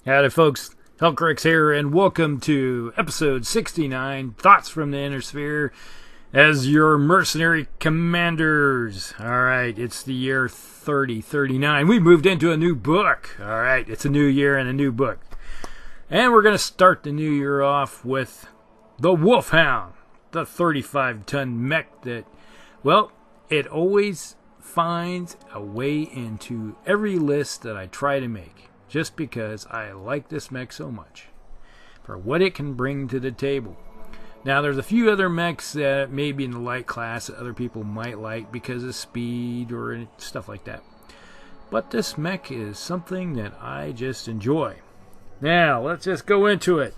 Howdy folks, Hellcrix here, and welcome to episode 69, Thoughts from the Inner Sphere, as your mercenary commanders. Alright, it's the year 3039. We moved into a new book. Alright, it's a new year and a new book. And we're going to start the new year off with the Wolfhound, the 35-ton mech that, well, it always finds a way into every list that I try to make, just because I like this mech so much for what it can bring to the table. Now, there's a few other mechs that may be in the light class that other people might like because of speed or stuff like that. But this mech is something that I just enjoy. Now, let's just go into it.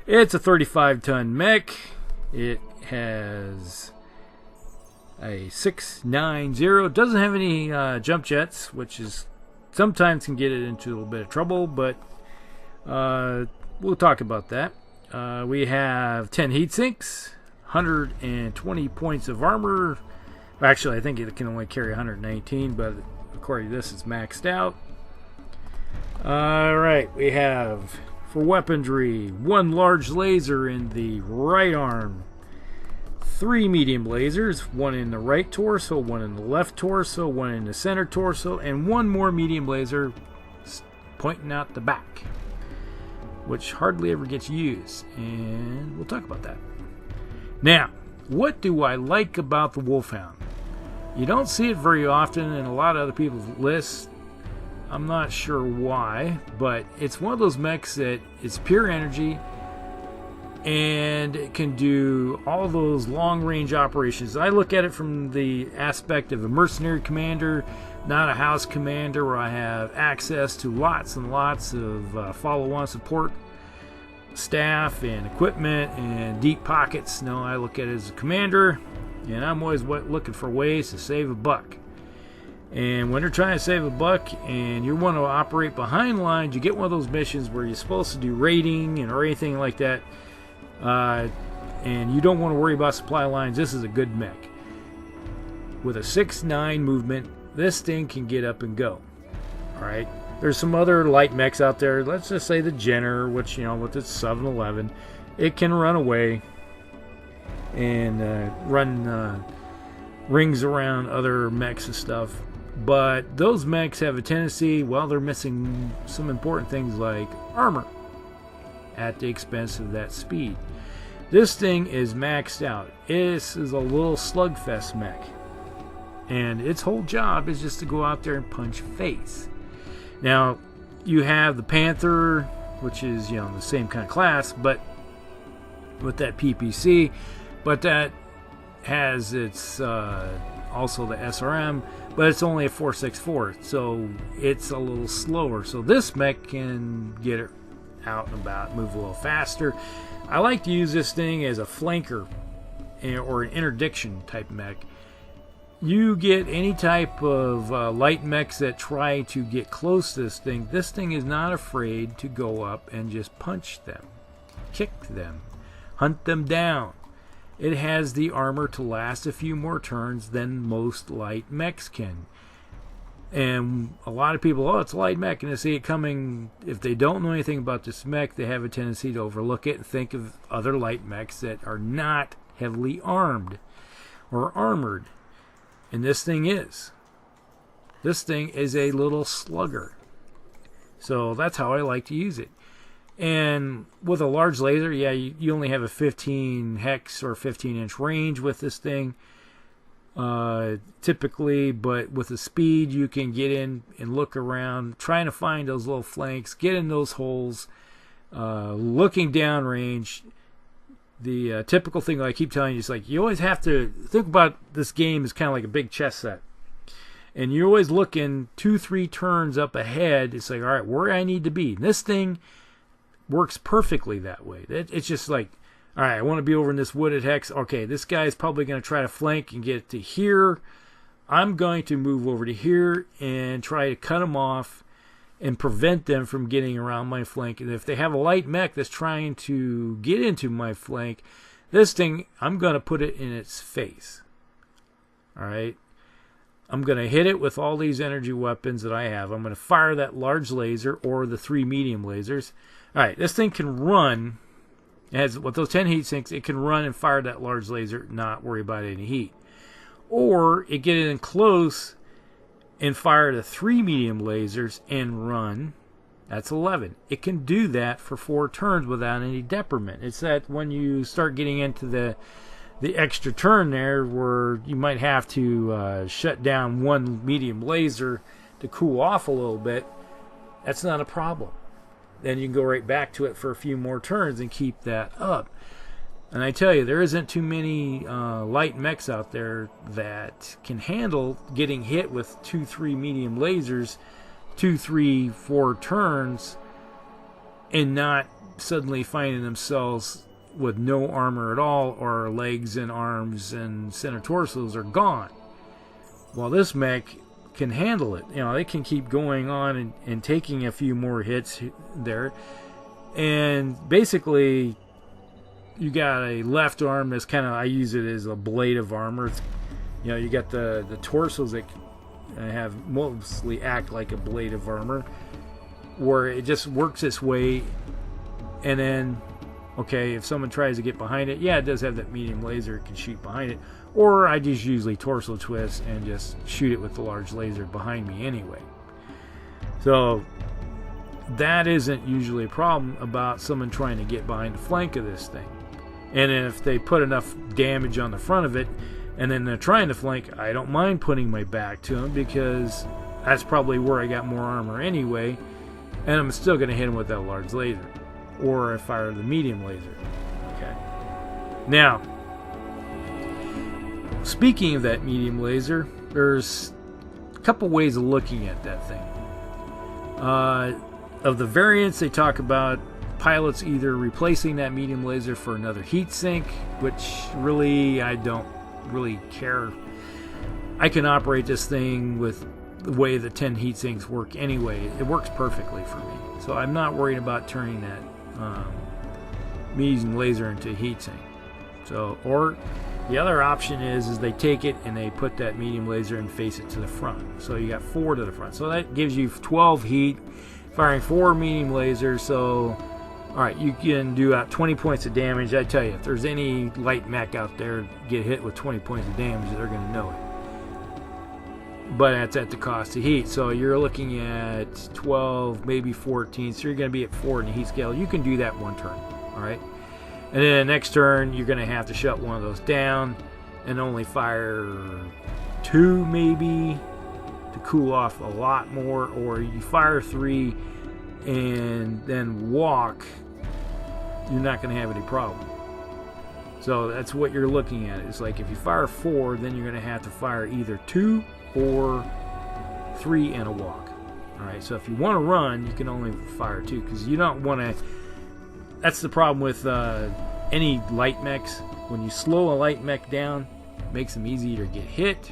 It's a 35-ton mech. It has a 690. It doesn't have any jump jets, which is sometimes can get it into a little bit of trouble, but we'll talk about that. We have 10 heat sinks, 120 points of armor. Actually, I think it can only carry 119, but according to this, it's maxed out. Alright, we have, for weaponry, 1 large laser in the right arm, 3 medium lasers, 1 in the right torso, 1 in the left torso, 1 in the center torso, and 1 more medium laser pointing out the back, which hardly ever gets used, and we'll talk about that. Now, what do I like about the Wolfhound? You don't see it very often in a lot of other people's lists. I'm not sure why, but it's one of those mechs that it's pure energy and it can do all those long-range operations. I look at it from the aspect of a mercenary commander, not a house commander where I have access to lots and lots of follow-on support staff and equipment and deep pockets. No, I look at it as a commander, and I'm always looking for ways to save a buck. And when you're trying to save a buck and you want to operate behind lines, you get one of those missions where you're supposed to do raiding or anything like that, and you don't want to worry about supply lines. This is a good mech. With a 6'9" movement, this thing can get up and go. Alright, there's some other light mechs out there. Let's just say the Jenner, which, you know, with its 711, it can run away and run rings around other mechs and stuff. But those mechs have a tendency, well, they're missing some important things like armor at the expense of that speed. This thing is maxed out. This is a little slugfest mech, and its whole job is just to go out there and punch face. Now, you have the Panther, which is, you know, the same kind of class, but with that PPC, but that has its also the SRM, but it's only a 464, so it's a little slower. So this mech can get it out and about, move a little faster. I like to use this thing as a flanker or an interdiction type mech. You get any type of light mechs that try to get close to this thing is not afraid to go up and just punch them, kick them, hunt them down. It has the armor to last a few more turns than most light mechs can. And a lot of people, oh, it's a light mech, and they see it coming. If they don't know anything about this mech, they have a tendency to overlook it and think of other light mechs that are not heavily armed or armored. And this thing is. This thing is a little slugger. So that's how I like to use it. And with a large laser, yeah, you only have a 15 hex or 15-inch range with this thing, typically. But with the speed, you can get in and look around, trying to find those little flanks, get in those holes, looking downrange. The typical thing that I keep telling you is, like, you always have to think about this game as kind of like a big chess set. And you're always looking 2-3 turns up ahead. It's like, all right, where I need to be. And this thing works perfectly that way. It's just like, all right, I want to be over in this wooded hex. Okay, this guy's probably going to try to flank and get to here. I'm going to move over to here and try to cut them off and prevent them from getting around my flank. And if they have a light mech that's trying to get into my flank, this thing, I'm going to put it in its face. All right. I'm going to hit it with all these energy weapons that I have. I'm going to fire that large laser or the 3 medium lasers. All right, this thing can run. It has, with those 10 heat sinks, it can run and fire that large laser, not worry about any heat. Or it get in close and fire the 3 medium lasers and run. That's 11. It can do that for 4 turns without any detriment. It's that when you start getting into the extra turn there where you might have to shut down 1 medium laser to cool off a little bit, that's not a problem. Then you can go right back to it for a few more turns and keep that up. And I tell you, there isn't too many light mechs out there that can handle getting hit with 2, 3 medium lasers 2, 3, 4 turns and not suddenly finding themselves with no armor at all, or legs and arms and center torsos are gone. Well, this mech can handle it. You know, they can keep going on and taking a few more hits there. And basically, you got a left arm that's kind of, I use it as a blade of armor. It's, you know, you got the torsos that have mostly act like a blade of armor, where it just works its way. And then, okay, if someone tries to get behind it, yeah, it does have that medium laser, it can shoot behind it. Or I just usually torso twist and just shoot it with the large laser behind me anyway. So that isn't usually a problem about someone trying to get behind the flank of this thing. And if they put enough damage on the front of it and then they're trying to flank, I don't mind putting my back to them, because that's probably where I got more armor anyway, and I'm still going to hit them with that large laser. Or I fire the medium laser. Okay. Now, speaking of that medium laser, there's a couple ways of looking at that thing. Of the variants, they talk about pilots either replacing that medium laser for another heat sink, which really I don't really care. I can operate this thing with the way the 10 heat sinks work anyway. It works perfectly for me, so I'm not worried about turning that medium laser into a heat sink. So, or the other option is they take it and they put that medium laser and face it to the front. So you got 4 to the front. So that gives you 12 heat, firing 4 medium lasers. So, all right, you can do out 20 points of damage. I tell you, if there's any light mech out there get hit with 20 points of damage, they're going to know it. But that's at the cost of heat. So you're looking at 12, maybe 14. So you're going to be at 4 in the heat scale. You can do that 1 turn. All right. And then the next turn, you're going to have to shut one of those down and only fire 2 maybe to cool off a lot more. Or you fire 3 and then walk. You're not going to have any problem. So that's what you're looking at. It's like if you fire 4, then you're going to have to fire either 2 or 3 and a walk. Alright, so if you want to run, you can only fire 2, because you don't want to. That's the problem with any light mechs. When you slow a light mech down, it makes them easier to get hit.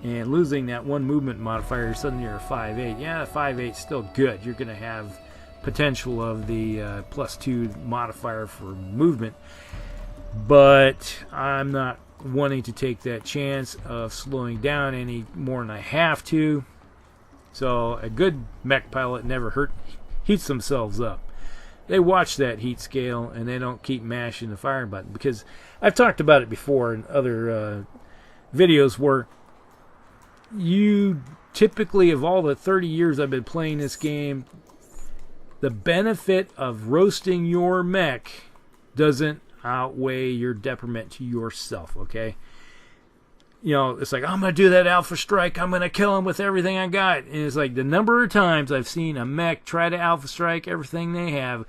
And losing that 1 movement modifier, suddenly you're a 5.8. Yeah, the 5.8 is still good. You're going to have potential of the +2 modifier for movement. But I'm not wanting to take that chance of slowing down any more than I have to. So a good mech pilot never heats themselves up. They watch that heat scale and they don't keep mashing the fire button, because I've talked about it before in other videos where you typically, of all the 30 years I've been playing this game, the benefit of roasting your mech doesn't outweigh your detriment to yourself. Okay, you know, it's like, I'm gonna do that alpha strike, I'm gonna kill him with everything I got. And it's like the number of times I've seen a mech try to alpha strike everything they have,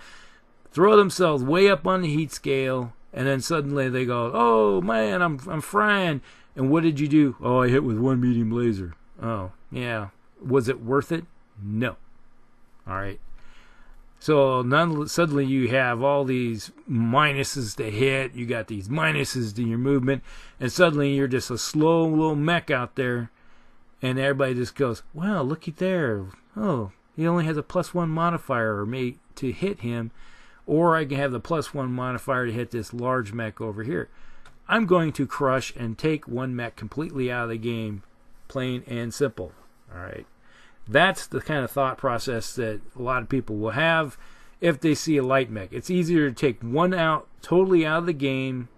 throw themselves way up on the heat scale, and then suddenly they go, oh man, I'm frying. And what did you do? Oh, I hit with 1 medium laser. Oh yeah, was it worth it? No. All right. So suddenly you have all these minuses to hit. You got these minuses to your movement. And suddenly you're just a slow little mech out there. And everybody just goes, well, looky there. Oh, he only has a +1 modifier to hit him. Or I can have the +1 modifier to hit this large mech over here. I'm going to crush and take 1 mech completely out of the game. plain and simple. All right. That's the kind of thought process that a lot of people will have if they see a light mech. It's easier to take one out, totally out of the game,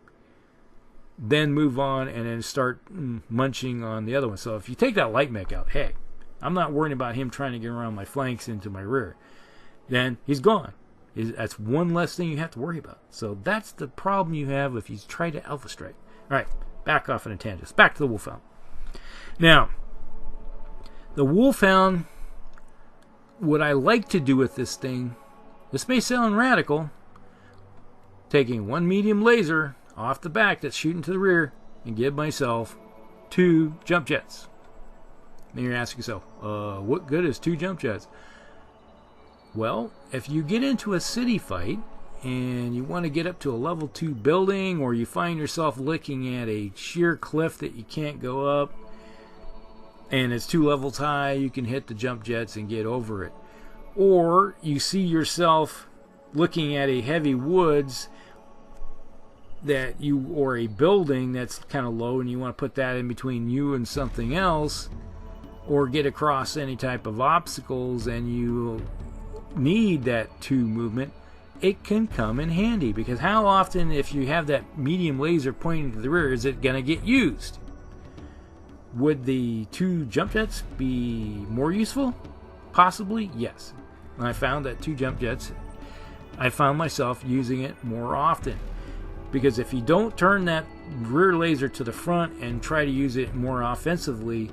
then move on and then start munching on the other one. So if you take that light mech out, hey, I'm not worrying about him trying to get around my flanks into my rear. Then he's gone. That's one less thing you have to worry about. So that's the problem you have if you try to alpha strike. All right, back off in a tangent. Back to the Wolfhound. Now, the Wolfhound, what I like to do with this thing, this may sound radical, taking one medium laser off the back that's shooting to the rear and give myself 2 jump jets. Then you're asking yourself, what good is 2 jump jets? Well, if you get into a city fight and you want to get up to a level 2 building, or you find yourself looking at a sheer cliff that you can't go up and it's 2 levels high, you can hit the jump jets and get over it. Or you see yourself looking at a heavy woods or a building that's kind of low, and you want to put that in between you and something else, or get across any type of obstacles, and you need that 2 movement, it can come in handy. Because how often, if you have that medium laser pointing to the rear, is it going to get used? Would the 2 jump jets be more useful? Possibly, yes. And I found that 2 jump jets, I found myself using it more often. Because if you don't turn that rear laser to the front and try to use it more offensively,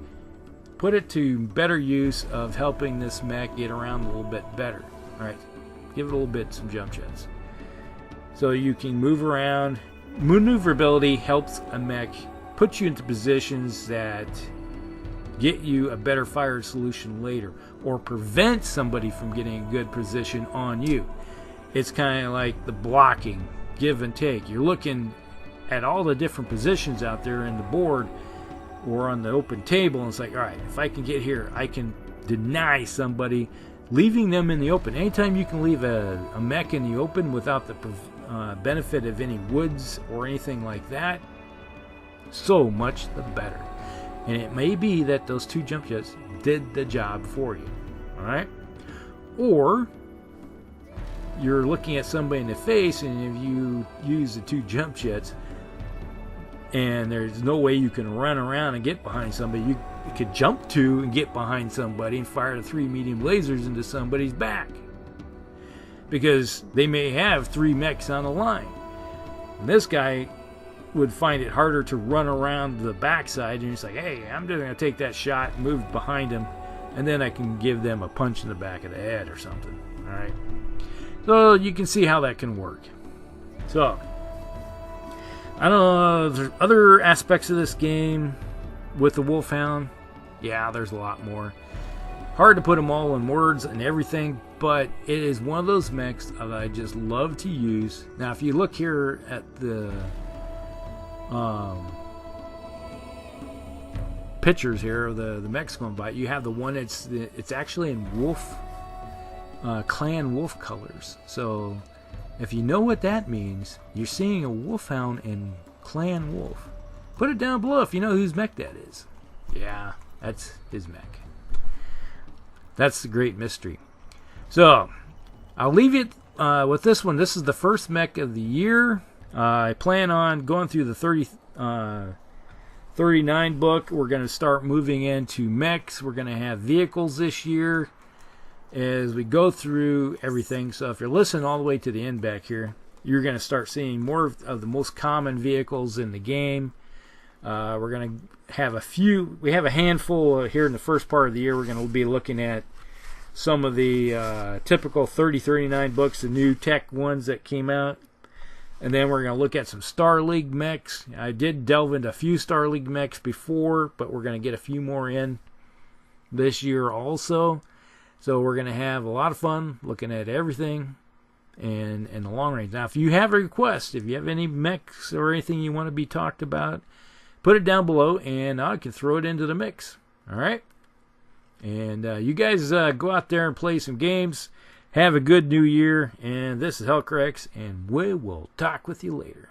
put it to better use of helping this mech get around a little bit better. Alright, give it a little bit some jump jets. So you can move around. Maneuverability helps a mech put you into positions that get you a better fire solution later, or prevent somebody from getting a good position on you. It's kind of like the blocking, give and take. You're looking at all the different positions out there in the board or on the open table, and it's like, all right, if I can get here, I can deny somebody, leaving them in the open. Anytime you can leave a mech in the open without the benefit of any woods or anything like that, so much the better. And it may be that those 2 jump jets did the job for you. All right? Or you're looking at somebody in the face, and if you use the 2 jump jets and there's no way you can run around and get behind somebody, you could jump 2 and get behind somebody and fire the 3 medium lasers into somebody's back, because they may have 3 mechs on the line. And this guy would find it harder to run around the backside, and he's like, hey, I'm just going to take that shot and move behind him, and then I can give them a punch in the back of the head or something. All right, so you can see how that can work. So I don't know, there's other aspects of this game with the Wolfhound. Yeah, there's a lot more. Hard to put them all in words and everything, but it is one of those mechs that I just love to use. Now, if you look here at the pictures here of the mechs going by, you have the one it's actually in wolf, clan wolf colors. So if you know what that means, you're seeing a Wolfhound in clan wolf. Put it down below if you know whose mech that is. Yeah, that's his mech. That's the great mystery. So I'll leave it with this one. This is the first mech of the year. I plan on going through the 39 book. We're going to start moving into mechs. We're going to have vehicles this year as we go through everything. So if you're listening all the way to the end back here, you're going to start seeing more of the most common vehicles in the game. We're going to have we have a handful here in the first part of the year. We're going to be looking at some of the typical 3039 books, the new tech ones that came out. And then we're going to look at some Star League mechs. I did delve into a few Star League mechs before, but we're going to get a few more in this year also. So we're going to have a lot of fun looking at everything and in the long range. Now, if you have a request, if you have any mechs or anything you want to be talked about, put it down below and I can throw it into the mix. All right? And you guys go out there and play some games. Have a good new year. And this is Helcrex, and we will talk with you later.